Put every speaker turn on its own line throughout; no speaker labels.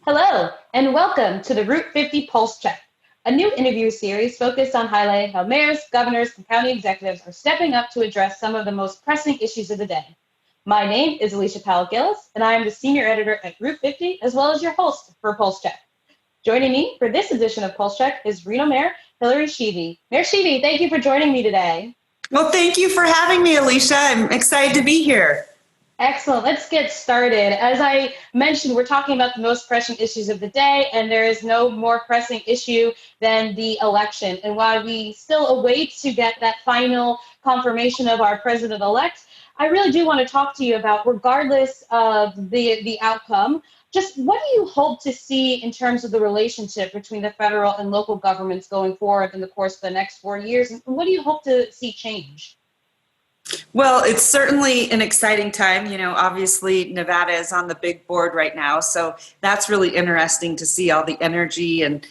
Hello, and welcome to the Route 50 Pulse Check, a new interview series focused on highlighting how mayors, governors, and county executives are stepping up to address some of the most pressing issues of the day. My name is Alicia Powell Gillis, and I am the senior editor at Route 50, as well as your host for Pulse Check. Joining me for this edition of Pulse Check is Reno Mayor Hillary Schieve. Mayor Schieve, thank you for joining me today.
Well, thank you for having me, Alicia. I'm excited to be here.
Excellent. Let's get started. As I mentioned, we're talking about the most pressing issues of the day, and there is no more pressing issue than the election. And while we still await to get that final confirmation of our president-elect, I really do want to talk to you about, regardless of the outcome, just what do you hope to see in terms of the relationship between the federal and local governments going forward in the course of the next 4 years? And what do you hope to see change?
Well, it's certainly an exciting time. Obviously Nevada is on the big board right now. So that's really interesting to see all the energy and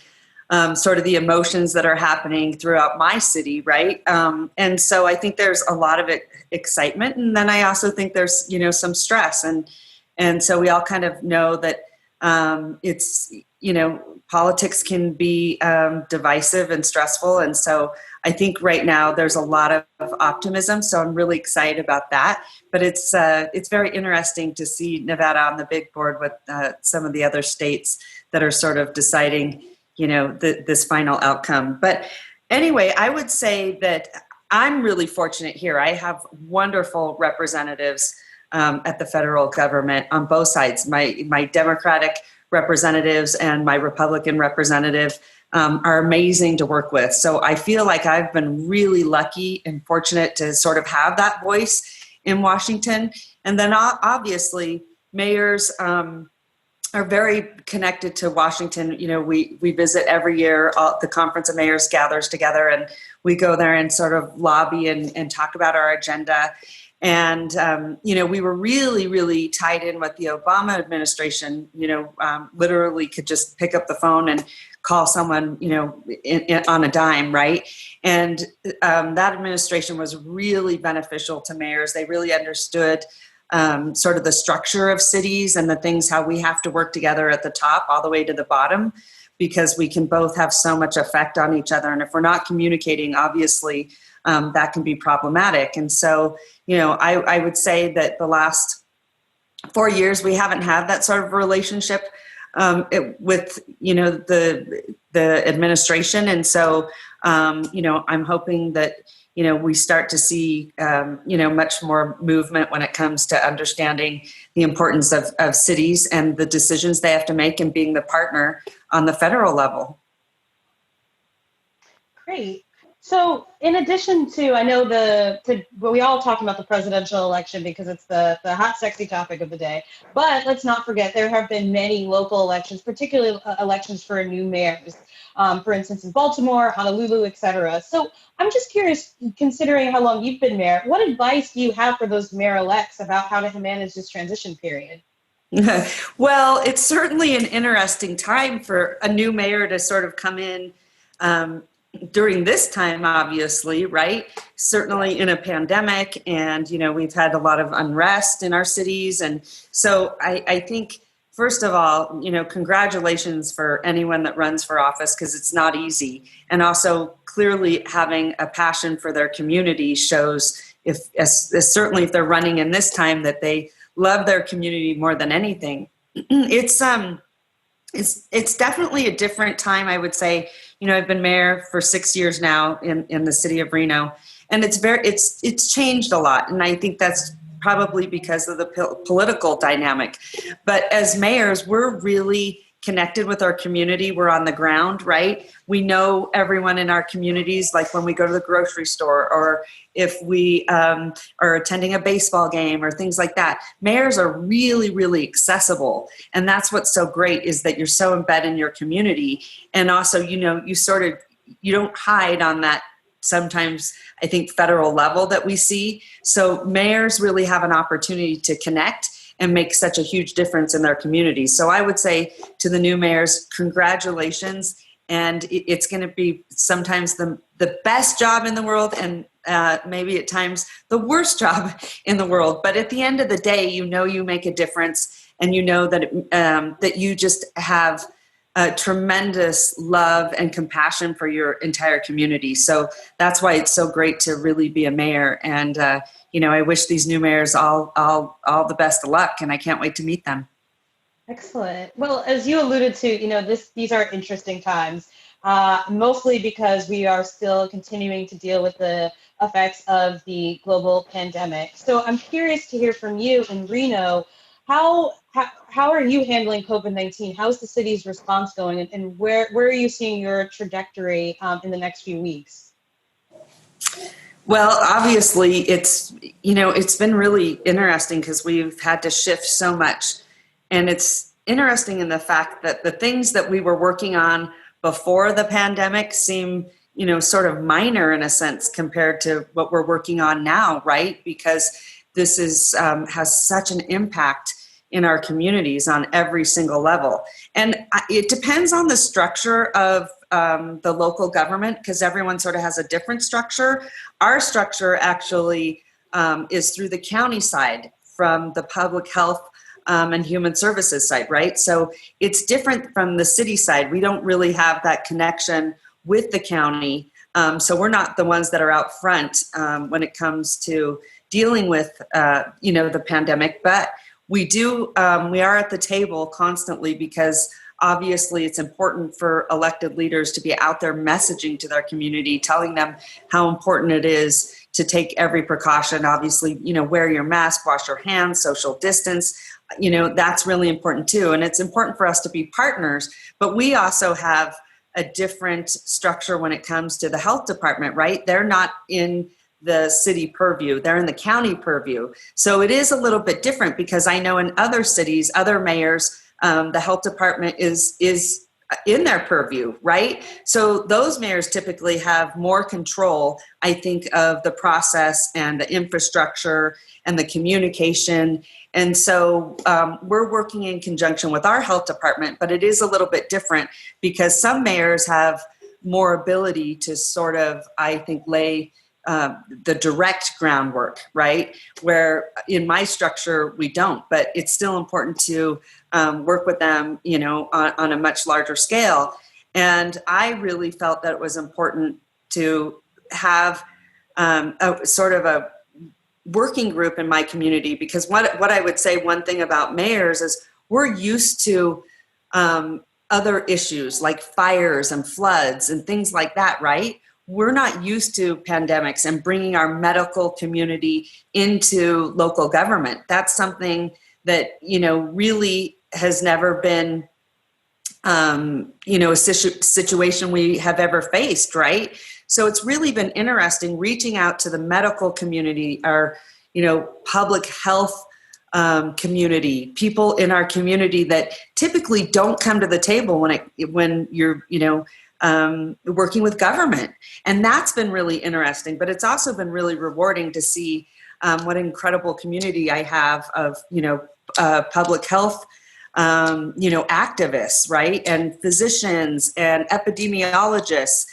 sort of the emotions that are happening throughout my city, right? And so I think there's a lot of excitement. And then I also think there's, some stress. And so we all kind of know that it's, politics can be divisive and stressful. And so I think right now there's a lot of optimism. So I'm really excited about that. But it's very interesting to see Nevada on the big board with some of the other states that are sort of deciding, this final outcome. But anyway, I would say that I'm really fortunate here. I have wonderful representatives at the federal government on both sides. My Democratic representatives and my Republican representative are amazing to work with. So I feel like I've been really lucky and fortunate to sort of have that voice in Washington. And then obviously mayors are very connected to Washington. We visit every year. The Conference of Mayors gathers together, and we go there and sort of lobby and talk about our agenda. And, we were really, really tied in with the Obama administration, literally could just pick up the phone and call someone, on a dime, right? And that administration was really beneficial to mayors. They really understood sort of the structure of cities and the things, how we have to work together at the top all the way to the bottom, because we can both have so much effect on each other. And if we're not communicating, obviously, that can be problematic. And so, I would say that the last 4 years, we haven't had that sort of relationship with, the administration. And so, I'm hoping that, we start to see, much more movement when it comes to understanding the importance of cities and the decisions they have to make and being the partner on the federal level.
Great. So in addition to, I know we all talk about the presidential election because it's the hot, sexy topic of the day, but let's not forget there have been many local elections, particularly elections for new mayors, for instance, in Baltimore, Honolulu, et cetera. So I'm just curious, considering how long you've been mayor, what advice do you have for those mayor-elects about how to manage this transition period?
Well, it's certainly an interesting time for a new mayor to sort of come in during this time, obviously, right? Certainly in a pandemic, and we've had a lot of unrest in our cities. And so I think, first of all, congratulations for anyone that runs for office, because it's not easy. And also clearly having a passion for their community shows, certainly if they're running in this time, that they love their community more than anything. It's definitely a different time, I would say. I've been mayor for 6 years now in the city of Reno, and it's changed a lot. And I think that's probably because of the political dynamic. But as mayors, we're really connected with our community. We're on the ground, right? We know everyone in our communities, like when we go to the grocery store, or if we are attending a baseball game or things like that. Mayors are really, really accessible. And that's what's so great, is that you're so embedded in your community. And also, you don't hide on that sometimes, I think, federal level that we see. So mayors really have an opportunity to connect and make such a huge difference in their communities. So I would say to the new mayors, congratulations. And it's going to be sometimes the best job in the world, and maybe at times the worst job in the world. But at the end of the day, you make a difference, and you know that that you just have a tremendous love and compassion for your entire community. So that's why it's so great to really be a mayor. And I wish these new mayors all the best of luck, and I can't wait to meet them.
Excellent. Well, as you alluded to, these are interesting times, mostly because we are still continuing to deal with the effects of the global pandemic. So I'm curious to hear from you in Reno. How are you handling COVID-19? How's the city's response going, and where are you seeing your trajectory in the next few weeks?
Well, obviously, it's been really interesting because we've had to shift so much. And it's interesting in the fact that the things that we were working on before the pandemic seem, sort of minor in a sense compared to what we're working on now, right? Because this has such an impact in our communities on every single level. And it depends on the structure of the local government, because everyone sort of has a different structure. Our structure actually is through the county side, from the public health and human services side, right? So it's different from the city side. We don't really have that connection with the county. So we're not the ones that are out front when it comes to dealing with, the pandemic. But we are at the table constantly, because obviously it's important for elected leaders to be out there messaging to their community, telling them how important it is to take every precaution. Obviously, wear your mask, wash your hands, social distance. That's really important too. And it's important for us to be partners, but we also have a different structure when it comes to the health department, right? They're not in the city purview, they're in the county purview. So it is a little bit different, because I know in other cities, other mayors, the health department is in their purview, right? So those mayors typically have more control, I think, of the process and the infrastructure and the communication. And so we're working in conjunction with our health department, but it is a little bit different, because some mayors have more ability to sort of, I think, lay the direct groundwork, right? Where in my structure, we don't, but it's still important to work with them, on a much larger scale. And I really felt that it was important to have a sort of a working group in my community, because what I would say, one thing about mayors is we're used to other issues like fires and floods and things like that, right? We're not used to pandemics and bringing our medical community into local government. That's something that, really has never been, a situation we have ever faced, right? So it's really been interesting reaching out to the medical community, our, public health community, people in our community that typically don't come to the table when you're, working with government. And that's been really interesting, but it's also been really rewarding to see what incredible community I have of, public health, activists, right? And physicians and epidemiologists,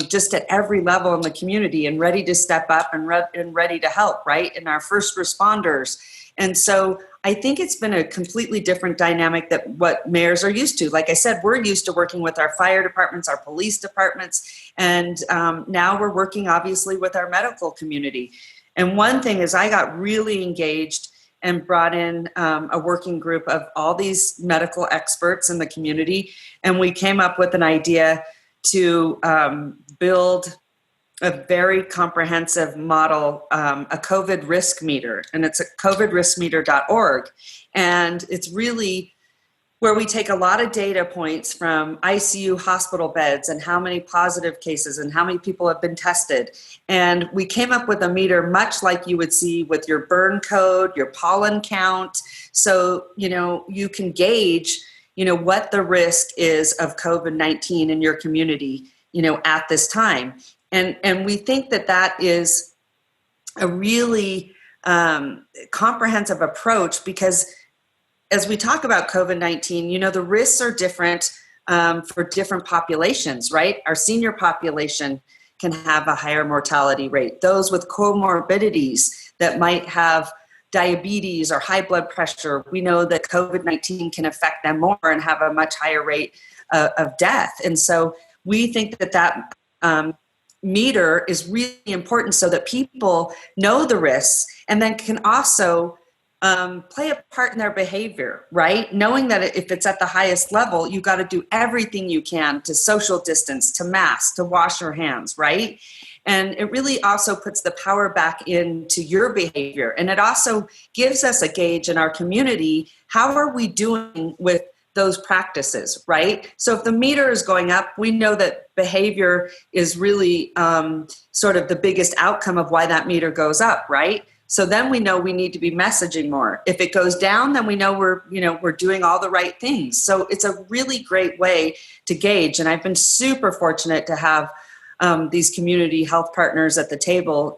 just at every level in the community, and ready to step up and ready to help, right? And our first responders. And so I think it's been a completely different dynamic than what mayors are used to. Like I said, we're used to working with our fire departments, our police departments, and now we're working obviously with our medical community. And one thing is, I got really engaged and brought in a working group of all these medical experts in the community, and we came up with an idea to build a very comprehensive model, a COVID risk meter, and it's at covidriskmeter.org. And it's really where we take a lot of data points from ICU hospital beds and how many positive cases and how many people have been tested. And we came up with a meter much like you would see with your burn code, your pollen count. So, you can gauge, what the risk is of COVID-19 in your community, at this time. And we think that is a really comprehensive approach, because as we talk about COVID-19, the risks are different for different populations, right? Our senior population can have a higher mortality rate. Those with comorbidities that might have diabetes or high blood pressure, we know that COVID-19 can affect them more and have a much higher rate of death. And so we think that meter is really important so that people know the risks and then can also play a part in their behavior, right? Knowing that if it's at the highest level, you got to do everything you can to social distance, to mask, to wash your hands, right? And it really also puts the power back into your behavior. And it also gives us a gauge in our community. How are we doing with those practices, right? So if the meter is going up, we know that behavior is really sort of the biggest outcome of why that meter goes up, right? So then we know we need to be messaging more. If it goes down, then we know we're doing all the right things. So it's a really great way to gauge. And I've been super fortunate to have these community health partners at the table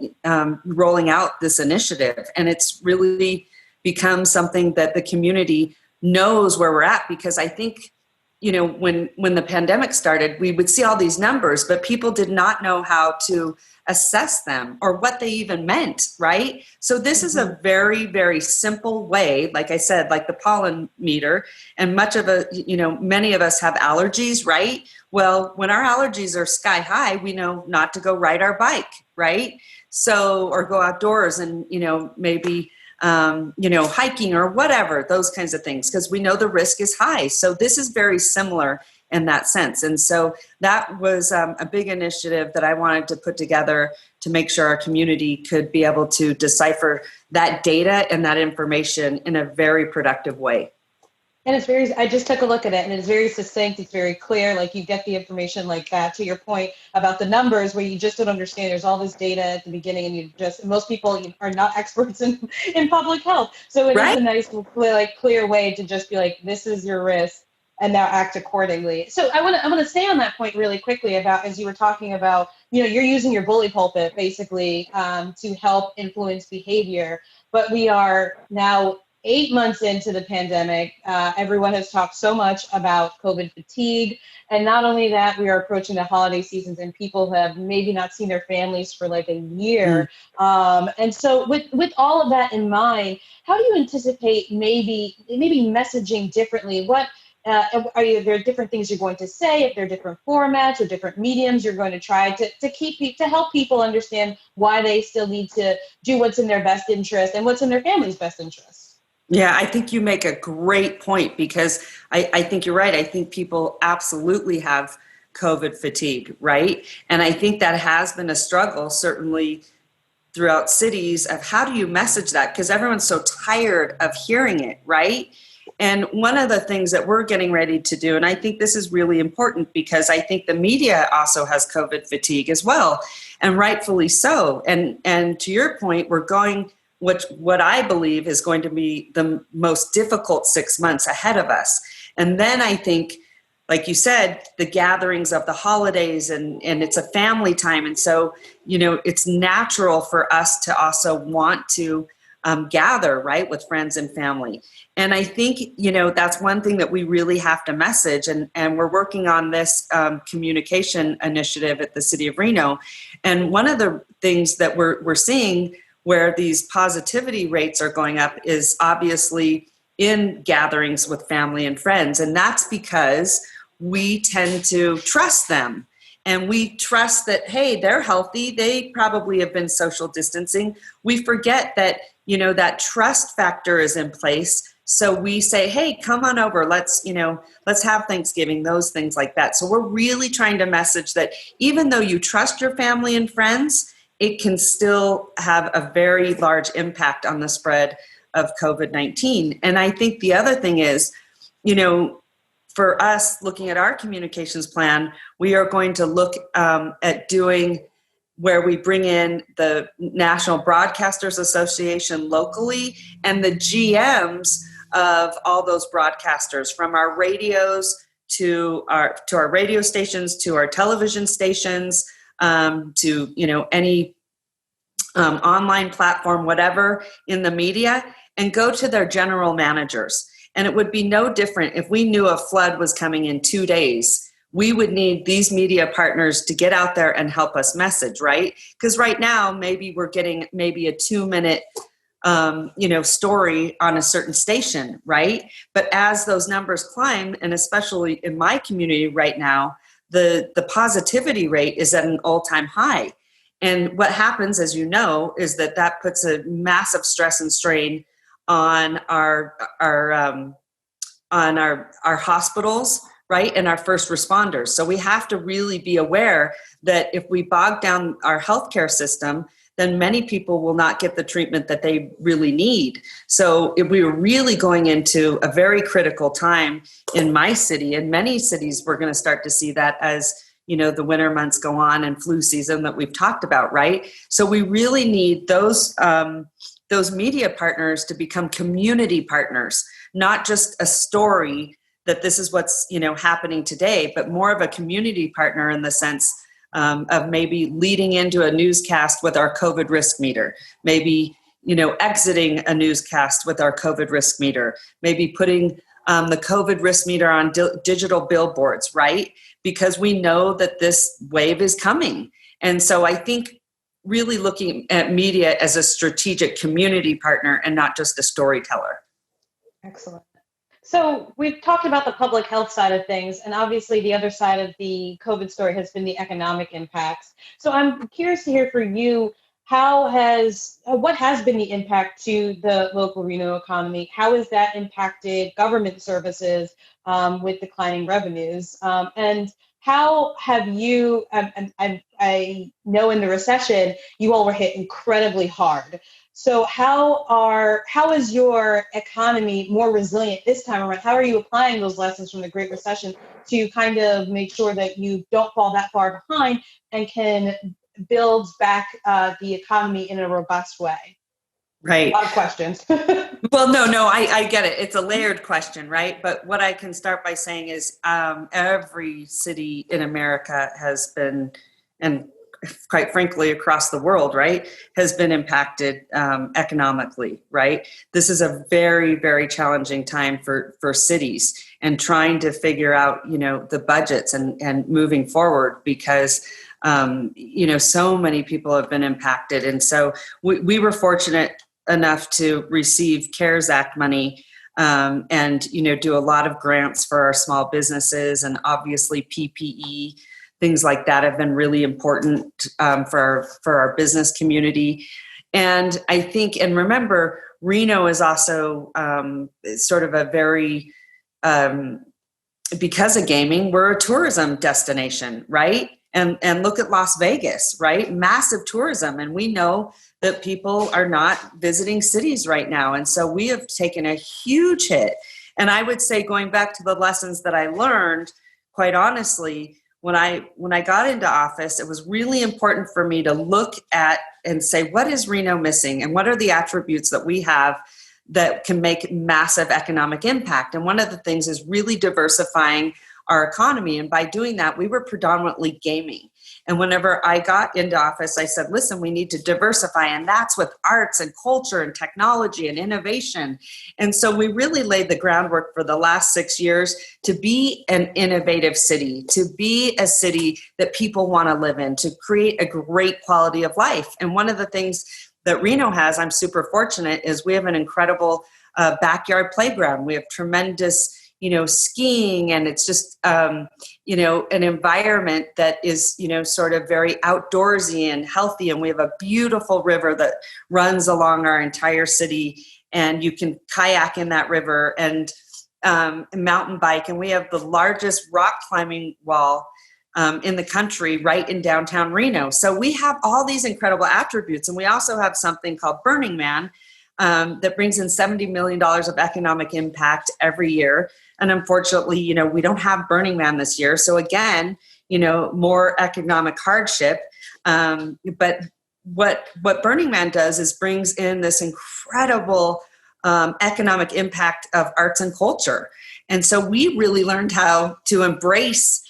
rolling out this initiative. And it's really become something that the community knows where we're at, because I think, when the pandemic started, we would see all these numbers, but people did not know how to assess them or what they even meant, right? So this is a very, very simple way, like I said, like the pollen meter, and many of us have allergies, right? Well, when our allergies are sky high, we know not to go ride our bike, right? So, or go outdoors and, maybe hiking or whatever, those kinds of things, because we know the risk is high. So this is very similar in that sense. And so that was a big initiative that I wanted to put together to make sure our community could be able to decipher that data and that information in a very productive way.
And I just took a look at it, and it's very succinct. It's very clear. Like, you get the information like that, to your point about the numbers, where you just don't understand. There's all this data at the beginning, and most people are not experts in public health. So it is a nice, clear way to just be like, this is your risk, and now act accordingly. So I want to stay on that point really quickly about, as you were talking about, you're using your bully pulpit basically to help influence behavior. But we are now 8 months into the pandemic. Everyone has talked so much about COVID fatigue. And not only that, we are approaching the holiday seasons, and people have maybe not seen their families for like a year. And so with all of that in mind, how do you anticipate maybe messaging differently? What are there different things you're going to say, if there are different formats or different mediums you're going to try to help people understand why they still need to do what's in their best interest and what's in their family's best interest?
Yeah, I think you make a great point, because I think you're right. I think people absolutely have COVID fatigue, right? And I think that has been a struggle, certainly throughout cities, of how do you message that? Because everyone's so tired of hearing it, right? And one of the things that we're getting ready to do, and I think this is really important, because I think the media also has COVID fatigue as well, and rightfully so. And to your point, we're going, what I believe is going to be the most difficult 6 months ahead of us. And then I think, like you said, the gatherings of the holidays, and it's a family time. And so, it's natural for us to also want to gather, right, with friends and family. And I think, that's one thing that we really have to message. And we're working on this communication initiative at the City of Reno. And one of the things that we're seeing where these positivity rates are going up is obviously in gatherings with family and friends. And that's because we tend to trust them. And we trust that, hey, they're healthy. They probably have been social distancing. We forget that, that trust factor is in place. So we say, hey, come on over. Let's have Thanksgiving, those things like that. So we're really trying to message that even though you trust your family and friends, it can still have a very large impact on the spread of COVID-19. And I think the other thing is, for us looking at our communications plan, we are going to look at doing where we bring in the National Broadcasters Association locally and the GMs of all those broadcasters, from our radios to our radio stations, to our television stations, to any online platform, whatever in the media, and go to their general managers. And it would be no different if we knew a flood was coming in 2 days. We would need these media partners to get out there and help us message, right? Because right now, maybe we're getting maybe a 2-minute story on a certain station, right? But as those numbers climb, and especially in my community right now, the positivity rate is at an all-time high. And what happens, as you know, is that puts a massive stress and strain on our hospitals, right, and our first responders. So we have to really be aware that if we bog down our healthcare system, then many people will not get the treatment that they really need. So if we were really going into a very critical time in my city, and many cities, we're going to start to see that as the winter months go on and flu season that we've talked about, right? So we really need those media partners to become community partners, not just a story that this is what's happening today, but more of a community partner in the sense of maybe leading into a newscast with our COVID risk meter, maybe exiting a newscast with our COVID risk meter, maybe putting the COVID risk meter on digital billboards, right? Because we know that this wave is coming. And so I think really looking at media as a strategic community partner and not just a storyteller.
Excellent. So we've talked about the public health side of things, and obviously the other side of the COVID story has been the economic impacts. So I'm curious to hear from you, what has been the impact to the local Reno economy? How has that impacted government services with declining revenues? And how have you, I know in the recession, you all were hit incredibly hard. So how is your economy more resilient this time around? How are you applying those lessons from the Great Recession to kind of make sure that you don't fall that far behind and can build back the economy in a robust way?
Right.
A lot of questions.
Well, no, I get it. It's a layered question, right? But what I can start by saying is every city in America has been, and quite frankly, across the world, right, has been impacted economically, right? This is a very, very challenging time for cities and trying to figure out, the budgets and moving forward because, so many people have been impacted. And so we were fortunate enough to receive CARES Act money and, do a lot of grants for our small businesses, and obviously PPE. Things like that have been really important for our business community. And I think, and remember, Reno is also sort of a very, because of gaming, we're a tourism destination, right? And look at Las Vegas, right? Massive tourism. And we know that people are not visiting cities right now. And so we have taken a huge hit. And I would say, going back to the lessons that I learned, quite honestly, when I got into office, it was really important for me to look at and say, what is Reno missing? And what are the attributes that we have that can make massive economic impact? And one of the things is really diversifying our economy. And by doing that, we were predominantly gaming. And whenever I got into office, I said, listen, we need to diversify. And that's with arts and culture and technology and innovation. And so we really laid the groundwork for the last 6 years to be an innovative city, to be a city that people want to live in, to create a great quality of life. And one of the things that Reno has, I'm super fortunate, is we have an incredible backyard playground. We have tremendous skiing, and it's just, an environment that is, sort of very outdoorsy and healthy. And we have a beautiful river that runs along our entire city, and you can kayak in that river and mountain bike. And we have the largest rock climbing wall in the country right in downtown Reno. So we have all these incredible attributes. And we also have something called Burning Man that brings in $70 million of economic impact every year. And unfortunately, we don't have Burning Man this year. So again, more economic hardship. But what Burning Man does is brings in this incredible economic impact of arts and culture. And so we really learned how to embrace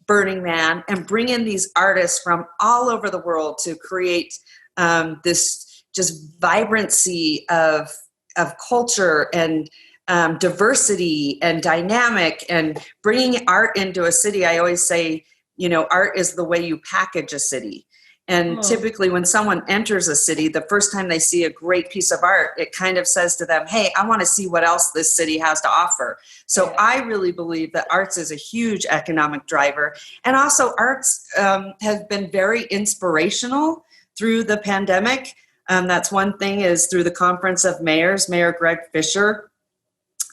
Burning Man and bring in these artists from all over the world to create this just vibrancy of culture and diversity and dynamic, and bringing art into a city. I always say, art is the way you package a city. And
Hmm.
typically when someone enters a city, the first time they see a great piece of art, it kind of says to them, hey, I want to see what else this city has to offer. So
Yeah.
I really believe that arts is a huge economic driver. And also arts have been very inspirational through the pandemic. That's one thing is through the Conference of Mayors, Mayor Greg Fisher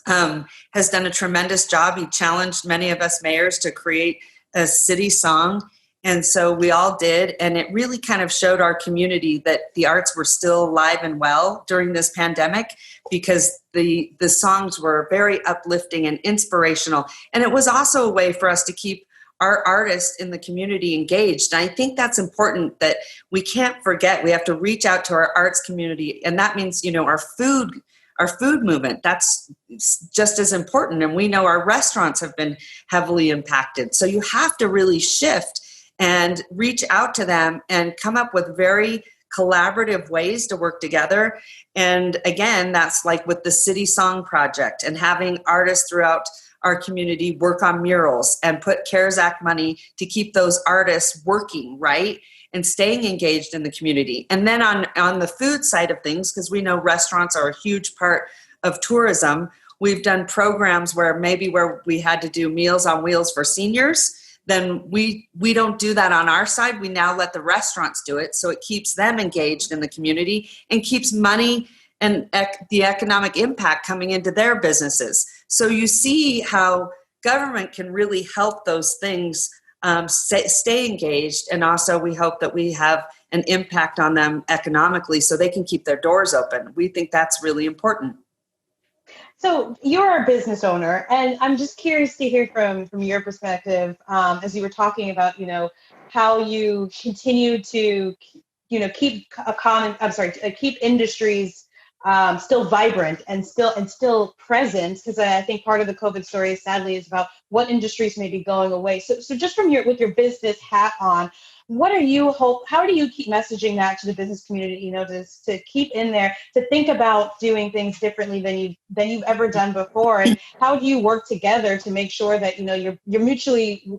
has done a tremendous job. He challenged many of us mayors to create a city song. And so we all did. And it really kind of showed our community that the arts were still alive and well during this pandemic, because the songs were very uplifting and inspirational. And it was also a way for us to keep our artists in the community engaged. And I think that's important, that we can't forget. We have to reach out to our arts community. And that means, our food movement, that's just as important. And we know our restaurants have been heavily impacted. So you have to really shift and reach out to them and come up with very collaborative ways to work together. And again, that's like with the City Song Project and having artists throughout our community work on murals and put CARES Act money to keep those artists working, right? And staying engaged in the community. And then on the food side of things, because we know restaurants are a huge part of tourism, we've done programs where we had to do Meals on Wheels for seniors. Then we don't do that on our side. We now let the restaurants do it. So it keeps them engaged in the community and keeps money and the economic impact coming into their businesses. So you see how government can really help those things stay engaged. And also we hope that we have an impact on them economically so they can keep their doors open. We think that's really important.
So you're a business owner, and I'm just curious to hear from your perspective, as you were talking about, how you continue to, keep keep industries still vibrant and still present. Because I think part of the COVID story, sadly, is about what industries may be going away. So just with your business hat on, how do you keep messaging that to the business community, to keep in there, to think about doing things differently than you've ever done before? And how do you work together to make sure that, you're mutually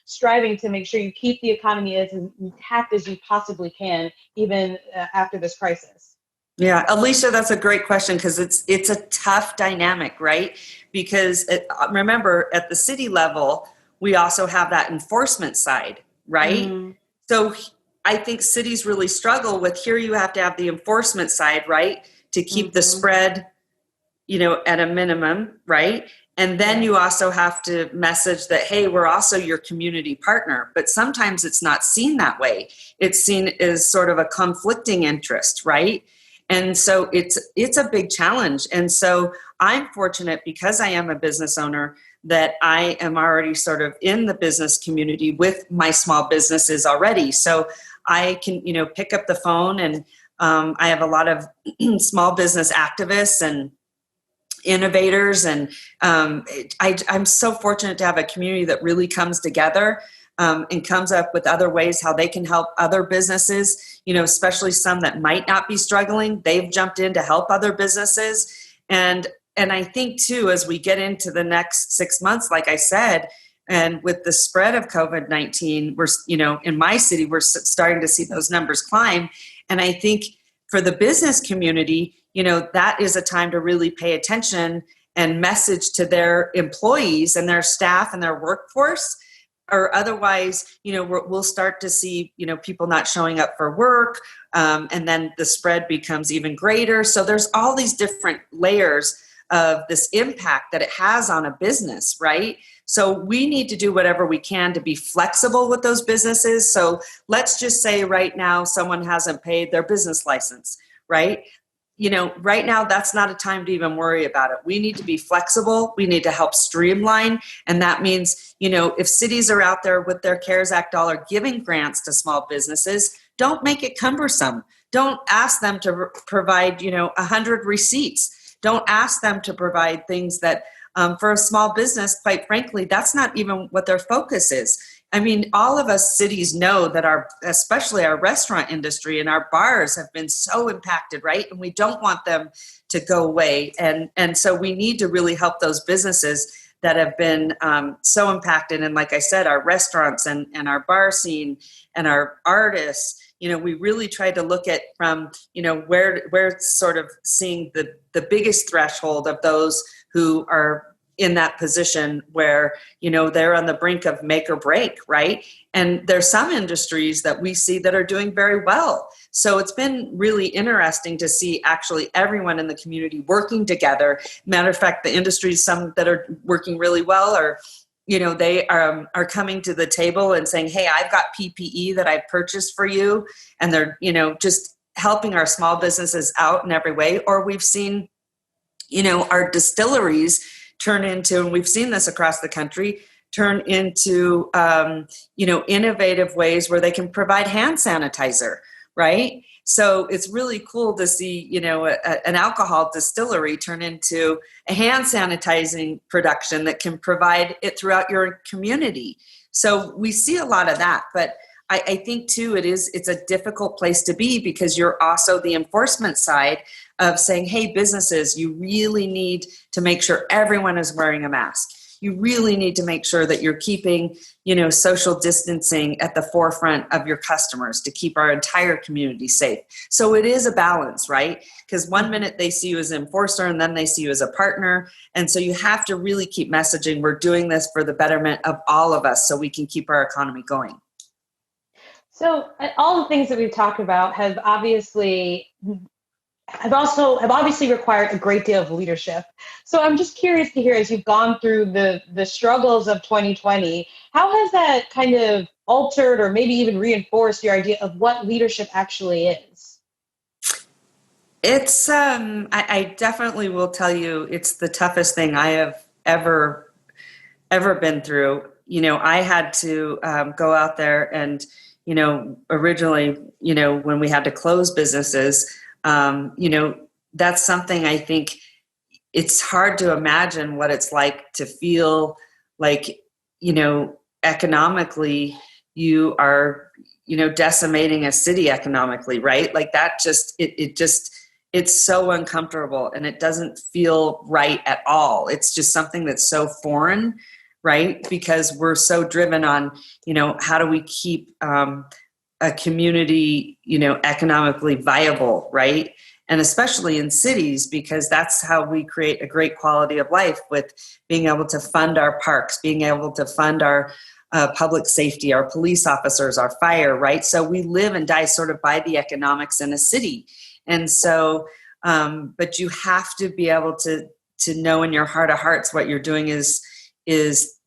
striving to make sure you keep the economy as intact as you possibly can, even after this crisis?
Yeah, Alicia, that's a great question, because it's a tough dynamic, right? Because remember, at the city level, we also have that enforcement side, right?
Mm,
So I think cities really struggle with, here you have to have the enforcement side, right? To keep the
mm-hmm.
spread, at a minimum, right? And then you also have to message that, hey, we're also your community partner. But sometimes it's not seen that way. It's seen as sort of a conflicting interest, right? And so it's a big challenge. And so I'm fortunate, because I am a business owner, that I am already sort of in the business community with my small businesses already. So I can, pick up the phone, and I have a lot of small business activists and innovators. And I'm so fortunate to have a community that really comes together and comes up with other ways how they can help other businesses, especially some that might not be struggling. They've jumped in to help other businesses. And I think too, as we get into the next 6 months, like I said, and with the spread of COVID-19, we're, in my city, we're starting to see those numbers climb. And I think for the business community, that is a time to really pay attention and message to their employees and their staff and their workforce. Or otherwise, we'll start to see, people not showing up for work, and then the spread becomes even greater. So there's all these different layers of this impact that it has on a business, right? So we need to do whatever we can to be flexible with those businesses. So let's just say right now someone hasn't paid their business license, right? Right now, that's not a time to even worry about it. We need to be flexible. We need to help streamline. And that means, if cities are out there with their CARES Act dollar giving grants to small businesses, don't make it cumbersome. Don't ask them to provide, 100 receipts. Don't ask them to provide things that, for a small business, quite frankly, that's not even what their focus is. I mean, all of us cities know that especially our restaurant industry and our bars have been so impacted, right? And we don't want them to go away. And so we need to really help those businesses that have been so impacted. And like I said, our restaurants and our bar scene and our artists we really tried to look at from, where it's sort of seeing the biggest threshold of those who are in that position where, they're on the brink of make or break, right? And there's some industries that we see that are doing very well. So it's been really interesting to see actually everyone in the community working together. Matter of fact, the industries, some that are working really well are, they are coming to the table and saying, hey, I've got PPE that I've purchased for you. And they're, just helping our small businesses out in every way. Or we've seen, our distilleries turn into, and we've seen this across the country, turn into, innovative ways where they can provide hand sanitizer, right? So it's really cool to see, an alcohol distillery turn into a hand sanitizing production that can provide it throughout your community. So we see a lot of that, but I think too, it's a difficult place to be because you're also the enforcement side of saying, hey, businesses, you really need to make sure everyone is wearing a mask. You really need to make sure that you're keeping, social distancing at the forefront of your customers to keep our entire community safe. So it is a balance, right? Because one minute they see you as an enforcer and then they see you as a partner. And so you have to really keep messaging, we're doing this for the betterment of all of us so we can keep our economy going.
So all the things that we've talked about have obviously required a great deal of leadership. So I'm just curious to hear, as you've gone through the struggles of 2020, how has that kind of altered or maybe even reinforced your idea of what leadership actually is?
It's I definitely will tell you it's the toughest thing I have ever been through. I had to go out there and originally, when we had to close businesses, that's something I think it's hard to imagine what it's like to feel like, economically you are, decimating a city economically, right? Like that it's so uncomfortable and it doesn't feel right at all. It's just something that's so foreign, right? Because we're so driven on, how do we keep a community, economically viable, right? And especially in cities, because that's how we create a great quality of life with being able to fund our parks, being able to fund our public safety, our police officers, our fire, right? So we live and die sort of by the economics in a city. And so, but you have to be able to know in your heart of hearts what you're doing is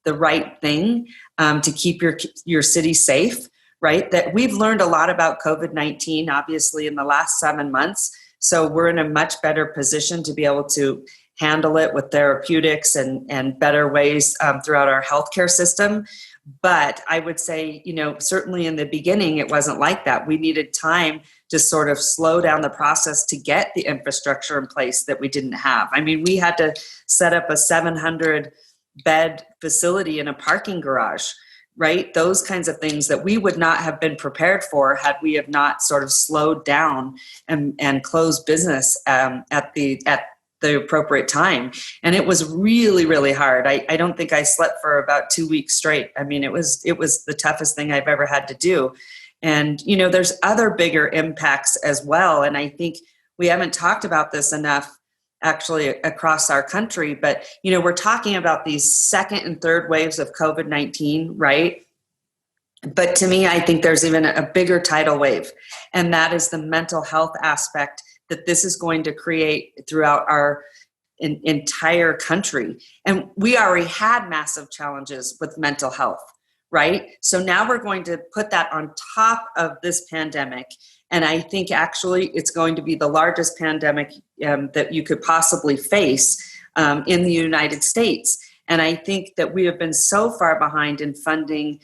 the right thing to keep your city safe, right? That we've learned a lot about COVID-19, obviously, in the last 7 months. So we're in a much better position to be able to handle it with therapeutics and better ways throughout our healthcare system. But I would say, certainly in the beginning, it wasn't like that. We needed time to sort of slow down the process to get the infrastructure in place that we didn't have. I mean, we had to set up a 700-bed facility in a parking garage, right? Those kinds of things that we would not have been prepared for had we have not sort of slowed down and closed business at the appropriate time. And it was really, really hard. I don't think I slept for about 2 weeks straight. I mean, it was the toughest thing I've ever had to do. And, there's other bigger impacts as well. And I think we haven't talked about this enough actually across our country, but, we're talking about these second and third waves of COVID-19, right? But to me, I think there's even a bigger tidal wave, and that is the mental health aspect that this is going to create throughout our entire country. And we already had massive challenges with mental health, right? So now we're going to put that on top of this pandemic. And I think actually it's going to be the largest pandemic that you could possibly face in the United States. And I think that we have been so far behind in funding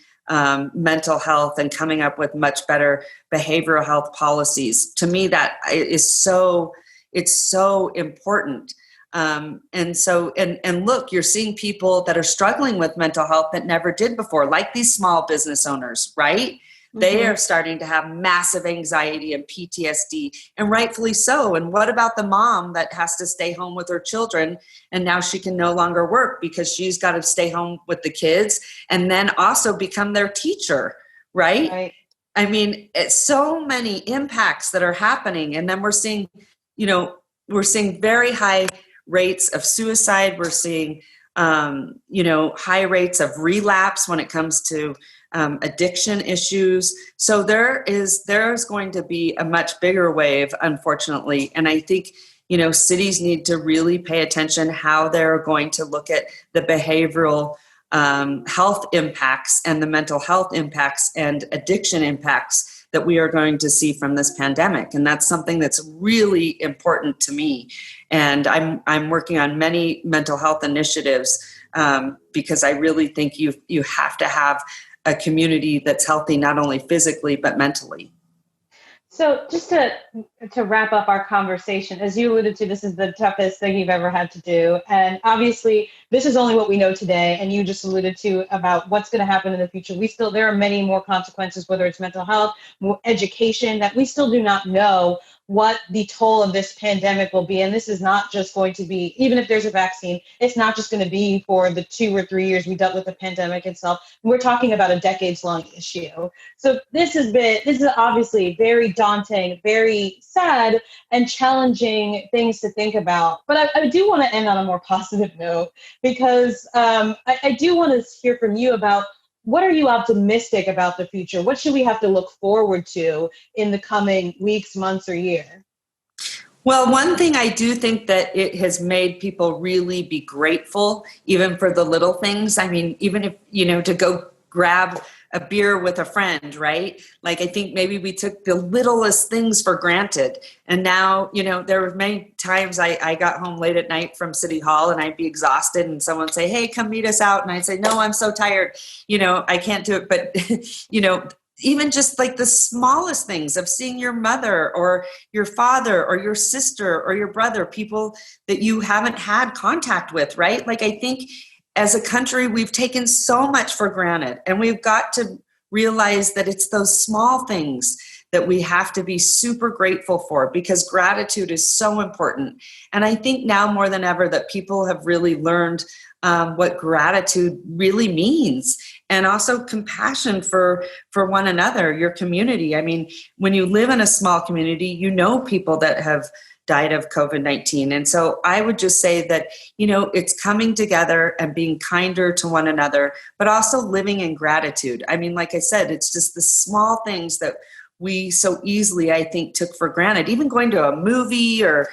mental health and coming up with much better behavioral health policies. To me, that is it's so important. And look, you're seeing people that are struggling with mental health that never did before, like these small business owners, right? Mm-hmm. They are starting to have massive anxiety and PTSD, and rightfully so. And what about the mom that has to stay home with her children, and now she can no longer work because she's got to stay home with the kids and then also become their teacher, right? I mean, it's so many impacts that are happening. And then we're seeing, we're seeing very high rates of suicide. We're seeing, high rates of relapse when it comes to addiction issues. So there's going to be a much bigger wave, unfortunately. And I think, cities need to really pay attention how they're going to look at the behavioral health impacts and the mental health impacts and addiction impacts that we are going to see from this pandemic. And that's something that's really important to me. And I'm working on many mental health initiatives because I really think you have to have a community that's healthy, not only physically, but mentally.
So just to wrap up our conversation, as you alluded to, this is the toughest thing you've ever had to do. And obviously, this is only what we know today. And you just alluded to about what's going to happen in the future. There are many more consequences, whether it's mental health, more education, that we still do not know what the toll of this pandemic will be. And this is not just going to be, even if there's a vaccine, it's not just going to be for the 2 or 3 years we dealt with the pandemic itself. We're talking about a decades-long issue. So this is obviously very daunting, very sad, and challenging things to think about. But I do want to end on a more positive note, because I do want to hear from you about, what are you optimistic about the future? What should we have to look forward to in the coming weeks, months, or year?
Well, one thing I do think that it has made people really be grateful, even for the little things. I mean, even if, to go grab a beer with a friend, right? Like, I think maybe we took the littlest things for granted. And now, there were many times I got home late at night from City Hall and I'd be exhausted and someone say, hey, come meet us out. And I'd say, no, I'm so tired. I can't do it. But, even just like the smallest things of seeing your mother or your father or your sister or your brother, people that you haven't had contact with, right? Like, I think as a country, we've taken so much for granted, and we've got to realize that it's those small things that we have to be super grateful for, because gratitude is so important. And I think now more than ever that people have really learned what gratitude really means, and also compassion for one another, your community. I mean, when you live in a small community, people that have died of COVID-19. And so I would just say that, it's coming together and being kinder to one another, but also living in gratitude. I mean, like I said, it's just the small things that we so easily, I think, took for granted. Even going to a movie or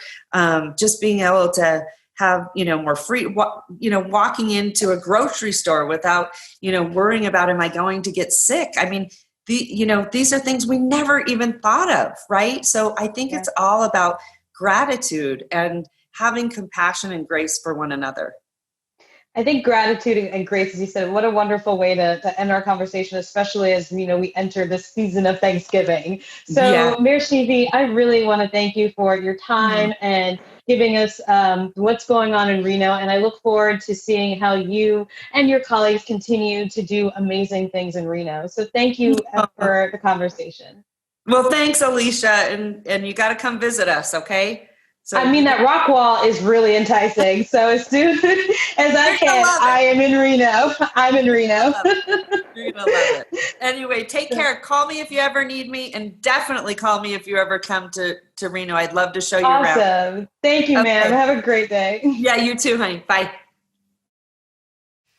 just being able to have, more free, walking into a grocery store without, worrying about, am I going to get sick? I mean, these are things we never even thought of, right? So I think It's all about gratitude and having compassion and grace for one another.
I think gratitude and grace, as you said, what a wonderful way to end our conversation, especially as we enter this season of Thanksgiving. So, Mayor Schieve, I really want to thank you for your time and giving us what's going on in Reno. And I look forward to seeing how you and your colleagues continue to do amazing things in Reno. So thank you for the conversation.
Well, thanks, Alicia. And you got to come visit us, okay? So,
I mean, that rock wall is really enticing. So as soon as I can, I am in Reno. I'm in Reno.
You're going to love it. Anyway, take care. Call me if you ever need me, and definitely call me if you ever come to Reno. I'd love to show you around.
Awesome. Thank you, ma'am. Have a great day.
Yeah, you too, honey. Bye.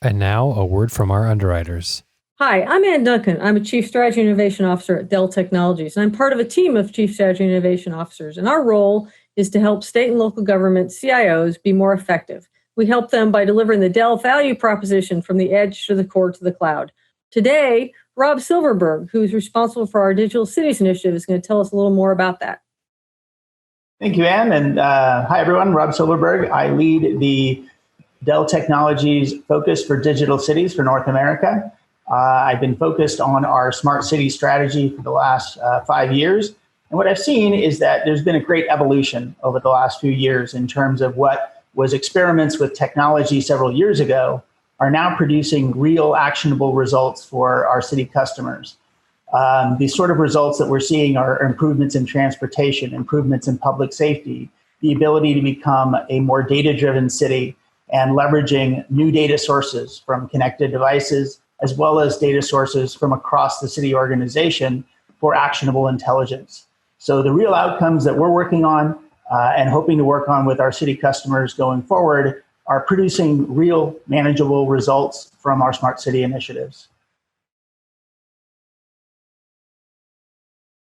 And now a word from our underwriters.
Hi, I'm Ann Duncan. I'm a Chief Strategy and Innovation Officer at Dell Technologies, and I'm part of a team of Chief Strategy and Innovation Officers. And our role is to help state and local government CIOs be more effective. We help them by delivering the Dell value proposition from the edge to the core to the cloud. Today, Rob Silverberg, who's responsible for our Digital Cities Initiative, is going to tell us a little more about that.
Thank you, Ann. And hi, everyone. Rob Silverberg. I lead the Dell Technologies focus for digital cities for North America. I've been focused on our smart city strategy for the last 5 years. And what I've seen is that there's been a great evolution over the last few years in terms of what was experiments with technology several years ago are now producing real actionable results for our city customers. These sort of results that we're seeing are improvements in transportation, improvements in public safety, the ability to become a more data-driven city, and leveraging new data sources from connected devices, as well as data sources from across the city organization for actionable intelligence. So the real outcomes that we're working on and hoping to work on with our city customers going forward are producing real manageable results from our smart city initiatives.